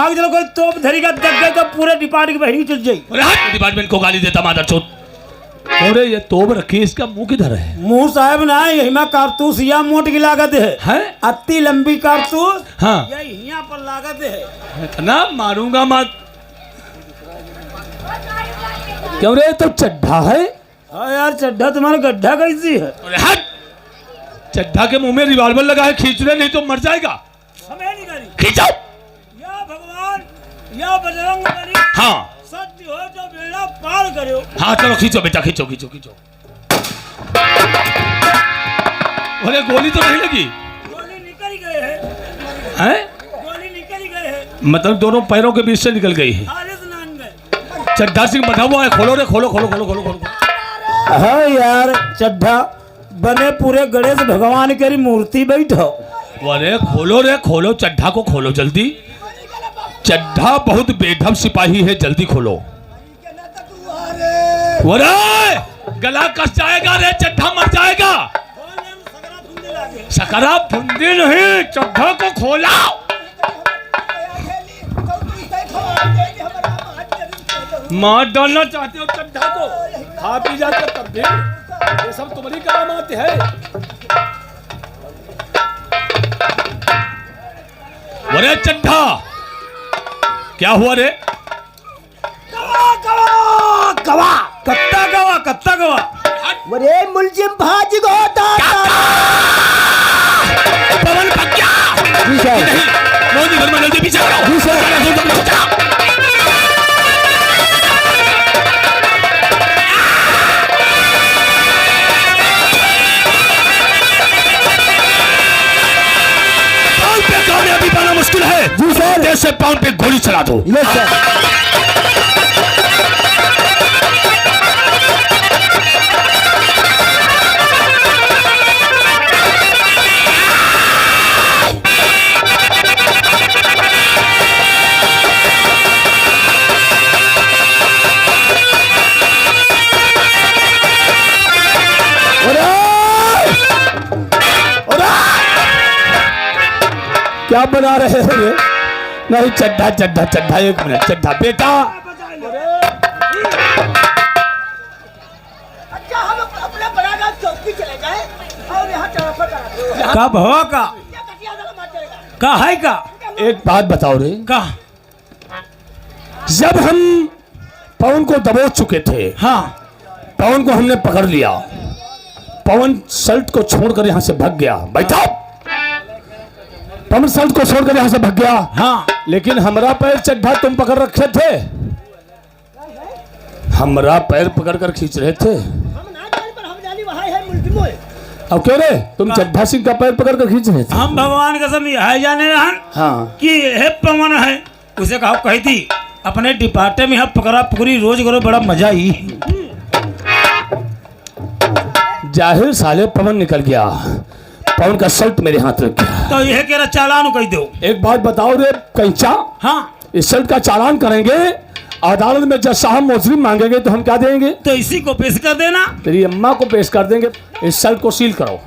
भाग चलो कोई तोप धरी का दग गए तो पूरे डिपार्टमेंट की बहरी चल जाई। डिपार्टमेंट को गाली देता मादर चोद। अरे ये तोप रखी, इसका मुंह किधर है? मुंह साहब ना यही में कारतूस या मोट की लागत है अति लंबी कारतूस। हाँ यही यहाँ पर लागत है। इतना मारूंगा मत। क्यों रे तो चड्ढा है? हाँ यार चड्ढा तुम्हारा गड्ढा कैसी है? अरे हट, चड्ढा के मुंह में रिवॉल्वर लगा है, खींच ले नहीं तो मर जाएगा। खींचो या भगवान या बजरंगबली। हाँ सत्य हो जो बेड़ा पार करो। हाँ चलो खींचो बेटा, खींचो खींचो खींचो। अरे गोली तो नहीं लगी? गोली निकल गए हैं? गोली निकल गए है। मतलब दोनों पैरों के बीच से निकल गई है। चड्ढा सिंह बधा हुआ है, खोलो रे, खोलो खोलो खोलो खोलो खोलो। हाँ यार चड्ढा बने पूरे गणेश भगवान की मूर्ति बैठो। अरे खोलो रे खोलो, चड्ढा को खोलो जल्दी। चड्ढा बहुत बेढब सिपाही है, जल्दी खोलो। अरे गला कस जाएगा रे, चड्ढा मर जाएगा। सकरा फुंदी नहीं, चड्ढा को खोला। मार डालना चाहते हो चड्ढा को? खा पी जाते तब भी ये सब तुम्हारी करामात है। अरे चड्ढा क्या हुआ रे? गवा गवा गवा कत्ता गवा कत्ता गवा। अरे मुलजिम भाज गोता पवन भाग गया। जी सर। नहीं मोदी घर में जल्दी पीछे करो। जी सर। कामयाबी पाना मुश्किल है। जी सर। जैसे पाउंड पे गोली चला दो। Yes sir. क्या बना रहे हो ये? नहीं चड्ढा चड्ढा चड्ढा, एक मिनट चड्ढा बेटा। अच्छा हम अपने बराबर चौकी चले जाए और यहाँ ट्रांसफर करा। का भवा का है का? एक बात बताओ रे, का जब हम पवन को दबोच चुके थे, हाँ पवन को हमने पकड़ लिया, पवन शर्ट को छोड़कर यहाँ से भाग गया। बैठा। पवन शर्ट को छोड़कर यहाँ से भाग गया। हाँ लेकिन हमारा पैर चड्ढा तुम पकड़ रखे थे, हमारा पैर पकड़ कर खींच रहे थे। हम ना जाने पर हम जानी वहाँ है मुल्जिम। अब क्यों रे तुम चड्ढा सिंह का पैर पकड़ कर खींच रहे थे? हम भगवान कसम यह जाने रहन हाँ कि है पवन है। उसे कहा कही थी अपने डिपार्टमेंट में हम पकड़ा पकड़ी रोज करो, बड़ा मजा ही। जाहिर साले पवन निकल गया, पवन का शर्ट मेरे हाथ रख गया। तो यह कह रहा चालान कह दो। एक बात बताओ रे कैंचा, हाँ इस शर्ट का चालान करेंगे, अदालत में जज साहब मुजरिम मांगेंगे तो हम क्या देंगे? तो इसी को पेश कर देना। तेरी अम्मा को पेश कर देंगे। इस शर्ट को सील करो।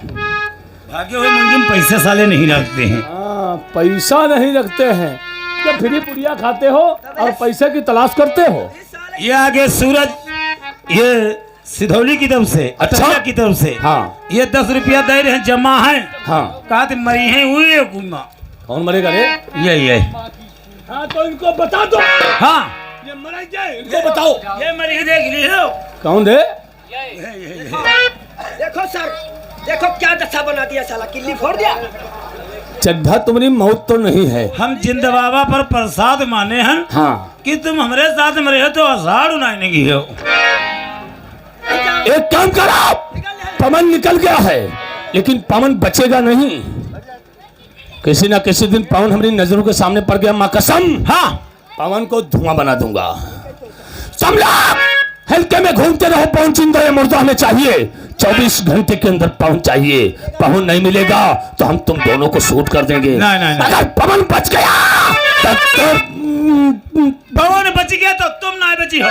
भागे हुए मुंजिम पैसे साले नहीं रखते हैं। हाँ पैसा नहीं रखते हैं, जब फ्री पुड़िया खाते हो और पैसे की तलाश करते हो। ये आगे सूरज, ये सिधौली की तरफ से, अच्छा की तरफ से। हाँ ये 10 रुपया दे रहे हैं, जमा है। हाँ कहा थे मरी है हुई है कुमा। कौन मरेगा रे? ये हाँ तो इनको बता दो। हाँ ये मर जाए, इनको बताओ। ये मरी है, देख ली हो। कौन रे? देखो सर, देखो क्या दशा बना दिया साला, किल्ली फोड़ दिया। चड्ढा तुम्हारी मौत तो नहीं है। हम जिंद बाबा पर प्रसाद माने हैं हाँ कि तुम हमारे साथ मरे हो तो आषाढ़ उड़ाने की हो। एक काम करो, पवन निकल गया है लेकिन पवन बचेगा नहीं। किसी ना किसी दिन पवन हमारी नजरों के सामने पड़ गया, मां कसम। हाँ पवन को धुआं बना दूंगा। समझा? हल्के में घूमते रहो, पवन जिंदा या मुर्दा हमें चाहिए। 24 घंटे के अंदर पवन चाहिए। पवन नहीं मिलेगा तो हम तुम दोनों को शूट कर देंगे। नहीं। अगर पवन बच गया तो पवन बच गया तो तुम ना बची हो।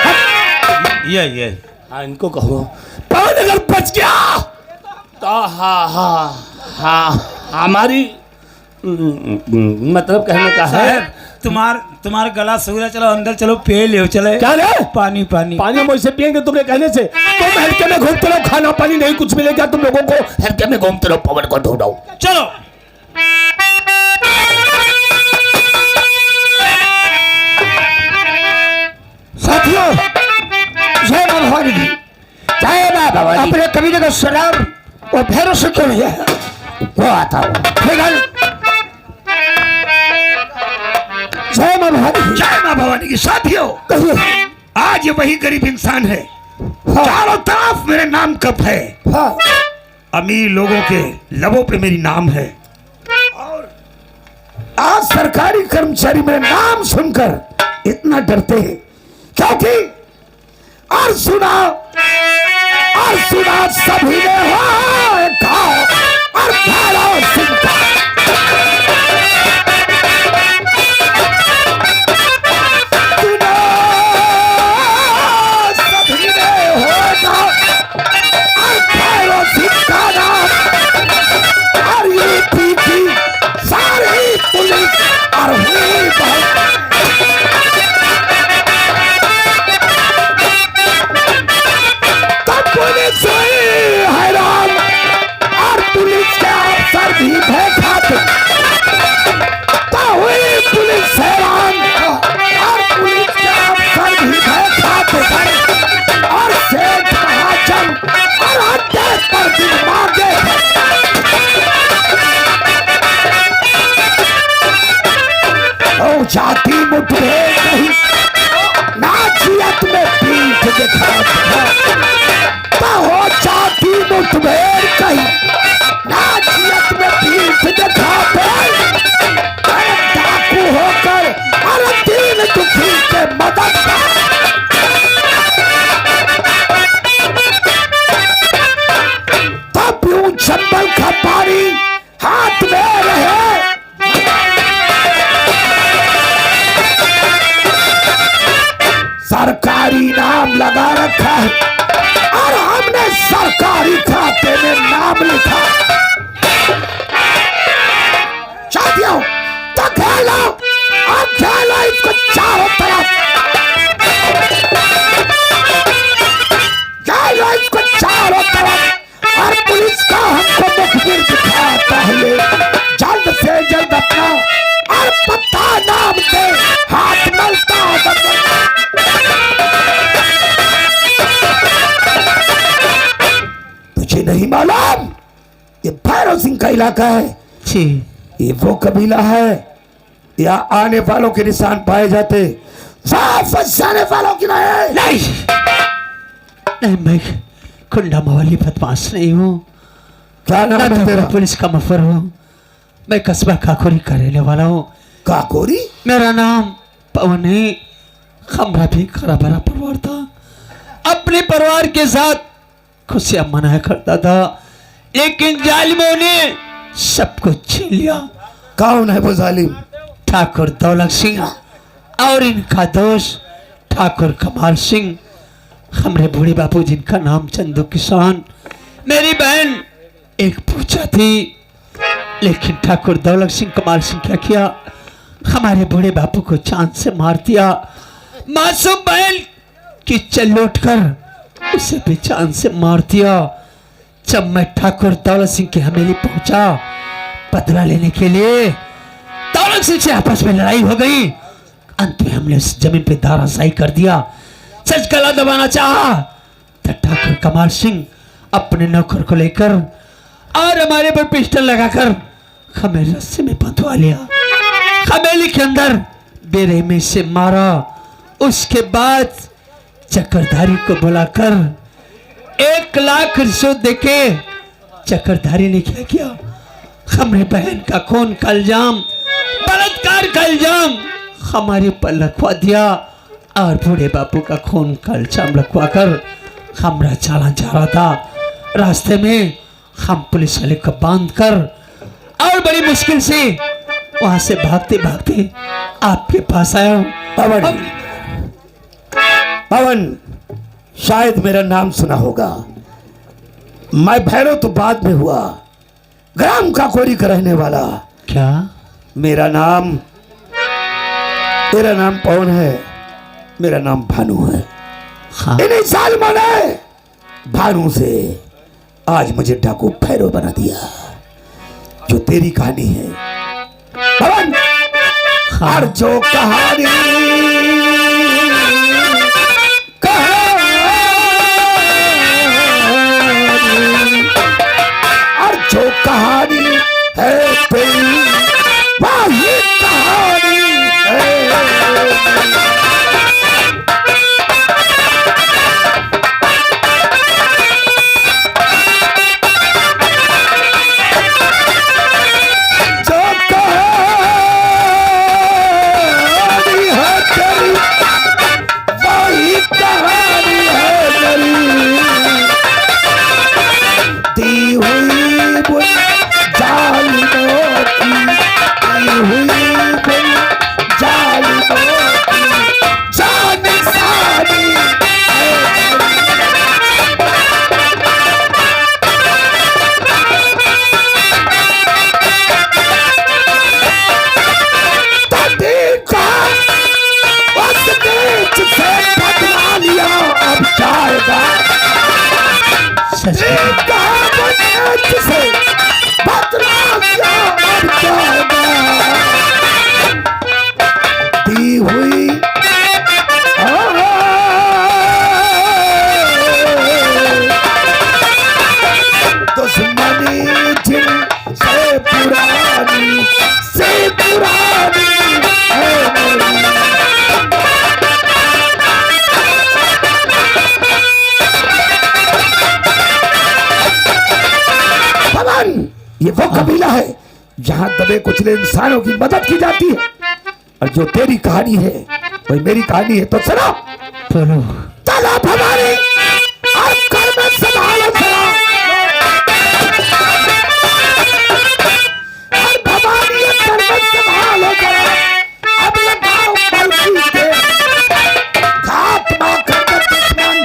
ये हाँ इनको कहो, पवन अगर बच गया तो हाँ हमारी मतलब कहने का है तुम्हार तुम्हारा गला सूखा, चलो अंदर चलो पे ले चले। क्या ले? पानी पानी पानी हम वैसे पियेंगे तुमने कहने से? तुम हल्के में घूमते रहो, खाना पानी नहीं कुछ मिलेगा तुम लोगों को, हल्के में घूमते रहो, पवन को ढूंढो। चलो। साथियों, जय मां भवानी की, जय मां भवानी। अपने कबीले का सरदार और भैरव से कौन है? वो आता हूँ। जय मां भवानी की। जय मां भवानी की। साथियों, कहिए। आज ये वही गरीब इंसान है, हाँ। चारों तरफ मेरे नाम कप है, हाँ। अमीर लोगों के लबों पे मेरी नाम है, और आज सरकारी कर्मचारी मेरे नाम सुनकर इतना डरते हैं, क्योंकि और सुना सभी ने हो गाओ और भैरव सिंह का। सभी ने हो गाओ और भैरव सिंह का नाम, और ये पीछी सारी पुलिस और हुई बहुत पुलिस हैरान और पुलिस के अफसर भी भयखाते, तो हुई पुलिस हैरान और पुलिस के अफसर भी भयखाते, और सेठ महाजन और अड्डे पर दिन मांगे। ओ जाति मुठभेड़ नहीं, नाजियत में पीठ दिखाते हैं, हो जाती मुठभेड़ कहीं, नाजियत में पीठ दिखाते, अरे डाकू होकर अरे दीन दुखी के मदद तब यूं चंबल का पानी हाथ में रहे, सरकारी नाम लगा रखा है और हमने सरकारी खाते में नाम लिखा। साथियों, तो खेलो और खेलो इसको चारों तरफ, खेलो इसको चारों तरफ, और पुलिस का हमको मुखबिर दिखा पहले, जल्द से जल्द अपना और पता नाम से हाथ मलता नहीं मालूम ये भैरव सिंह का इलाका है जी। ये वो कबीला है यहाँ आने वालों के निशान पाए जाते, वापस जाने वालों की नहीं। नहीं, मैं कुंडा मवाली बदमाश नहीं हूँ, क्या नाम है तेरा? पुलिस का मफर हूँ, मैं कस्बा काकोरी का रहने वाला हूँ। काकोरी? मेरा नाम पवन है, हमारा भी खरा भरा परिवार था, अपने परिवार के साथ खुशियां मनाया करता था, लेकिन जालिमों ने सब कुछ छीन लिया। कौन है वो जालिम? ठाकुर दौलत सिंह और इनका दोस्त ठाकुर कमाल सिंह, हमारे बूढ़े बापू जिनका नाम चंदू किसान, मेरी बहन एक पूछा थी, लेकिन ठाकुर दौलत सिंह कमाल सिंह क्या किया, हमारे बूढ़े बापू को चांद से मार दिया। मासूम बहन की चल उठ कर उसे भी चांद से मार दिया। जब मैं ठाकुर दौलत सिंह की हवेली पहुंचा बदला लेने के लिए, दौलत सिंह से आपस में लड़ाई हो गई, अंत में हमने उस जमीन पे धाराशाही कर दिया। सच गला दबाना चाहा तो ठाकुर कमाल सिंह अपने नौकर को लेकर और हमारे पर पिस्टल लगाकर हमें रस्से में बंधवा लिया, हवेली के अंदर बेरहमी से मारा। उसके बाद चक्रधारी को बुलाकर 1 लाख रिश्वत देके चक्रधारी ने क्या किया, हमारे बहन का खून का इल्जाम, बलात्कार का इल्जाम हमारे ऊपर रखवा दिया, और बूढ़े बापू का खून का इल्जाम रखवा कर हमारा चालान जा रहा था। रास्ते में हम पुलिस वाले को बांध कर और बड़ी मुश्किल से वहां से भागते भागते आपके पास आया हूं। पवन, शायद मेरा नाम सुना होगा। मैं भैरव तो बाद में हुआ, ग्राम काकोरी का रहने वाला। क्या? मेरा नाम तेरा नाम पवन है, मेरा नाम भानु है। हाँ इन्हीं जालिमों ने भानु से आज मुझे डाकू भैरव बना दिया। जो तेरी कहानी है पवन, और जो कहानी जो कहानी है तेरी, वही कहानी है। जो कहानी है तेरी, वही कहानी है मेरी। दी हुई दी हुई दुश्मनी जिन से पुरानी है मेरी। पवन, ये वो कबीला है जहां दबे कुचले इंसानों की मदद की जाती है। और जो तेरी कहानी है वही मेरी कहानी है। तो सुनो, बोलो। चलो भवानी, और कर में संभालो जरा। और भवानी, ये कर में संभालो जरा। अब लगाओ बल्कि के घात मां कर दुश्मन,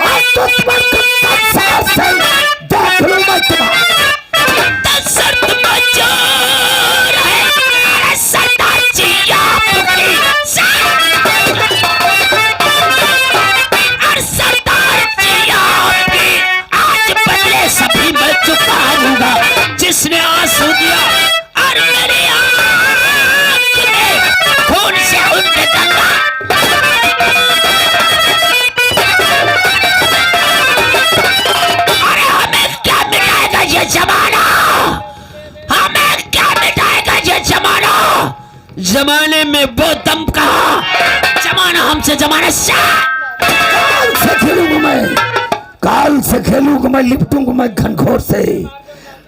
और दुश्मन को संसार से देख लो मैं तुम्हारा। जिसने आंसू दिया और मेरी आंख में खून से उनके दंगा। अरे हमें क्या मिटाएगा ये जमाना, हमें क्या मिटाएगा ये जमाना। जमाने में वो दम कहा, जमाना हमसे जमाना से। काल से खेलूंगा मैं, काल से खेलूंगा मैं, लिपटूंगा मैं घनघोर से,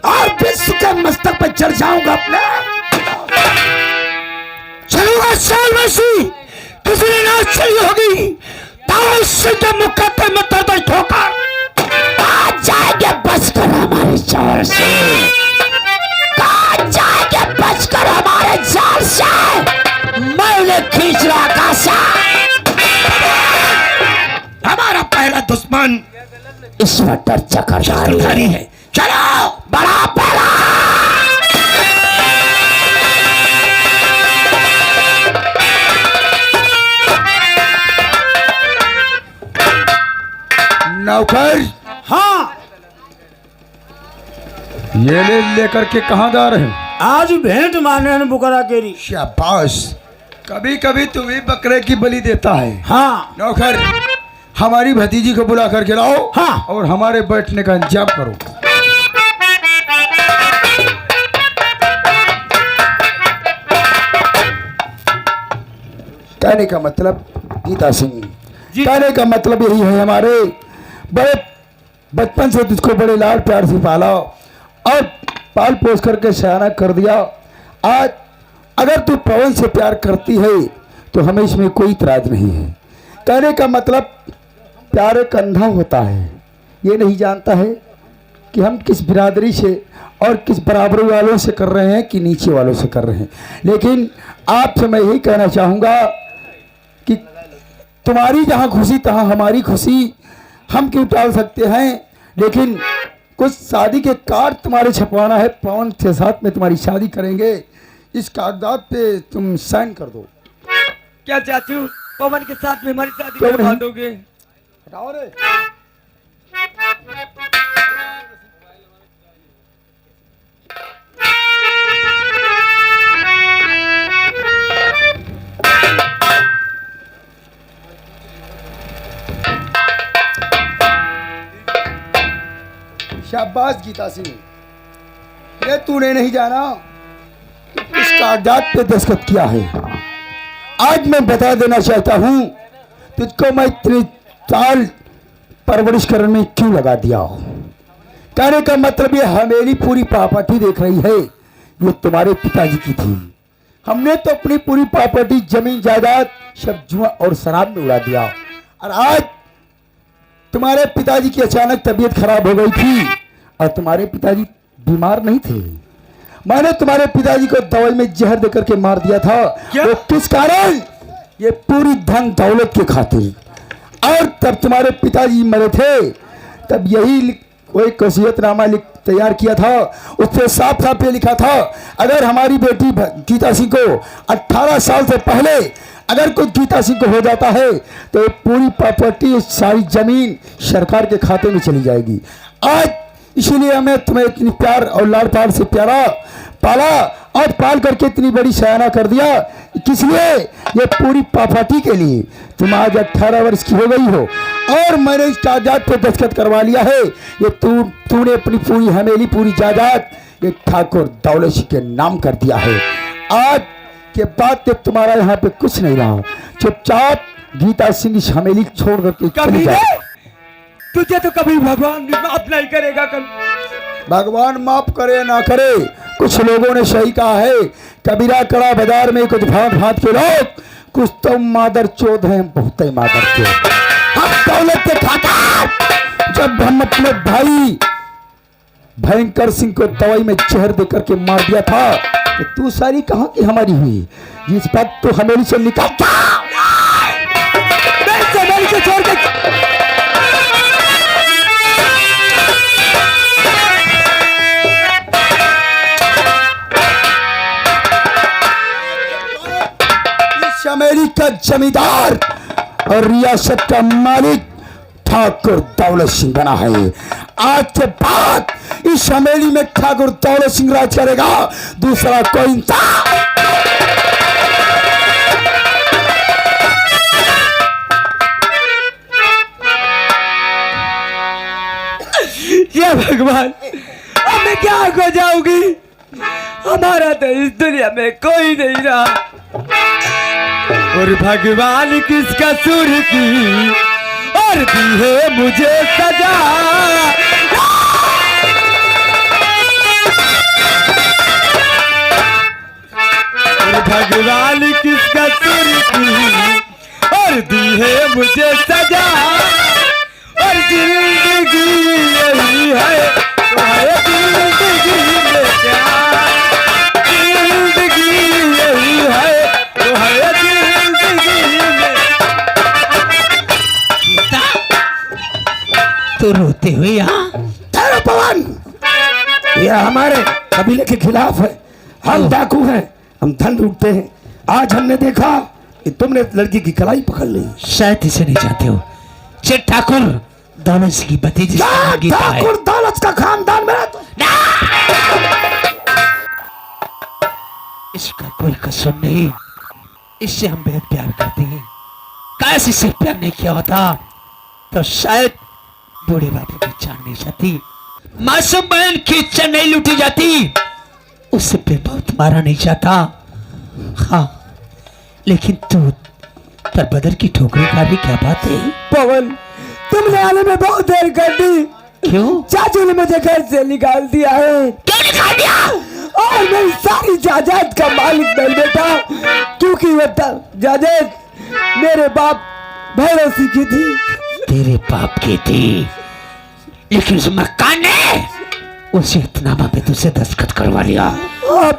और विश्व के मस्तक पर चढ़ जाऊंगा अपने। चलूंगा साल वैसी किसी ने नाच चली होगी, ताश के मुक्काते में दर्द ठोकर कहाँ जाएंगे बचकर हमारे जाल से, कहाँ जाएंगे बचकर हमारे जाल से। मैं उन्हें खींच रहा कासा। हमारा पहला दुश्मन ईश्वर डर चक्रधारी है। चलो बड़ा पहला। नौकर, हाँ ये लेकर के कहाँ जा रहे हैं? आज भेंट मारने ने बुकरा केरी। शाबाश, कभी कभी तू भी बकरे की बलि देता है। हाँ नौकर, हमारी भतीजी को बुला करके लाओ। हाँ। और हमारे बैठने का इंतजाम करो। कहने का मतलब गीता सिंह, कहने का मतलब यही है, हमारे बड़े बचपन से तुझको बड़े लाड प्यार से पाला और पाल पोस करके सयाना कर दिया। आज अगर तू पवन से प्यार करती है तो हमें इसमें कोई इतराज नहीं है। कहने का मतलब प्यार एक अंधा होता है, ये नहीं जानता है कि हम किस बिरादरी से और किस बराबरी वालों से कर रहे हैं कि नीचे वालों से कर रहे हैं। लेकिन आपसे मैं यही कहना चाहूँगा कि तुम्हारी जहाँ खुशी तहाँ हमारी खुशी हम क्यों टाल सकते हैं, लेकिन कुछ शादी के कार्ड तुम्हारे छपवाना है। पवन के साथ में तुम्हारी शादी करेंगे, इस कागजात पे तुम साइन कर दो। क्या चाचू पवन के साथ में हमारी शादी क्यों करवा नहीं? दोगे? हटाओ रे। शाबाश गीता सिंह, ये तूने नहीं जाना कि इस कागजात पे दस्तखत किया है। आज मैं बता देना चाहता हूं तुझको मैं इतनी साल परवरिश करने में क्यों लगा दिया हो। कहने का मतलब ये हमेरी पूरी प्रॉपर्टी देख रही है, ये तुम्हारे पिताजी की थी। हमने तो अपनी पूरी प्रॉपर्टी जमीन जायदाद सब जुआ और शराब में उड़ा दिया, और आज तुम्हारे पिताजी की अचानक तबीयत खराब हो गई थी और तुम्हारे पिताजी बीमार नहीं थे। मैंने तुम्हारे पिताजी को दवाई में जहर देकर के मार दिया था। वो किस कारण? ये पूरी धन दौलत के खातिर। और तब तुम्हारे पिताजी मरे थे, तब यही कोई वसीयतनामा तैयार किया था। उससे साफ साफ ये लिखा था, अगर हमारी बेटी गीता सिंह को 18 साल से पहले अगर कुछ गीता सिंह को हो जाता है तो ये पूरी प्रॉपर्टी सारी जमीन सरकार के खाते में चली जाएगी। आज इसीलिए हमें तुम्हें इतनी प्यार और लाड़ प्यार से प्यारा पाला और पाल करके इतनी बड़ी सयाना कर दिया। किस लिए? ये पूरी प्रॉपर्टी के लिए। तुम आज 18 वर्ष की हो गई हो और मैंने इस कागजात पे दस्तखत करवा लिया है। ये तूने अपनी पूरी हवेली पूरी जायदाद ये ठाकुर दौलत सिंह के नाम कर दिया है। आज के बाद तो तुम्हारा यहाँ पे कुछ नहीं रहा। चुपचाप गीता सिंह इस हवेली छोड़ करके चली जाए। तुझे तो कभी भगवान भी माफ नहीं करेगा। भगवान माफ करे ना करे, कुछ लोगों ने सही कहा है, कबीरा कड़ा बाजार में कुछ भांत भांत के लोग, कुछ तो मादर चोद हैं, बहुत ही मादर चोद। हम दौलत के खाता जब हम अपने भाई भयंकर सिंह को दवाई में जहर देकर के मार दिया था, तो तू सारी कहाँ की हमारी हुई? जिस बात तो हमें से निकाल छोड़ के अमेरिका का जमींदार और रियासत का मालिक ठाकुर दौलत सिंह बना है। आज के बाद इस हवेली में ठाकुर दौलत सिंह राज करेगा, दूसरा कोई इंसान। ये भगवान, अब मैं क्या हो जाऊंगी? हमारा तो इस दुनिया में कोई नहीं रहा। और भगवान किस कसूर की और दी है मुझे सजा। और भगवान किस कसूर की और दी है मुझे सजा। और जिंदगी यही है तो है जिंदगी में क्या, जिंदगी यही है तो है जिंदगी में। तो रोते हुए यहाँ ठहरो पवन, यह हमारे कबीले के खिलाफ है। हम डाकू हैं, हम धन लूटते हैं। आज हमने देखा कि तुमने लड़की की कलाई पकड़ ली। शायद इसे नहीं जानते हो, ये ठाकुर दौलत सिंह की भतीजी गीता है। ठाकुर दौलत का खानदान मेरा तो इसका कोई कसूर नहीं, इससे हम बेहद प्यार करते हैं। काश इससे प्यार नहीं किया होता तो शायद बूढ़े बापू की जान नहीं जाती, मासूम बहन की इज्जत नहीं लूटी जाती, उससे प्रेम बहुत मारा नहीं जाता। हाँ, लेकिन तू पर बदर की ठोकरी का भी क्या बात है? पवन, तुमने आने में बहुत देर कर दी। क्यों? चाचू ने मुझे घर से निकाल दिया है। क्यों निकाल दिया? और मेरी सारी जायदाद का मालिक बन बेटा, क्योंकि वो जायदाद मेरे बाप भैरव सिंह की थी। तेरे बाप की थी, लेकिन उस मकान ने उसे इतना पे तुझसे दस्तखत करवा लिया। हाँ,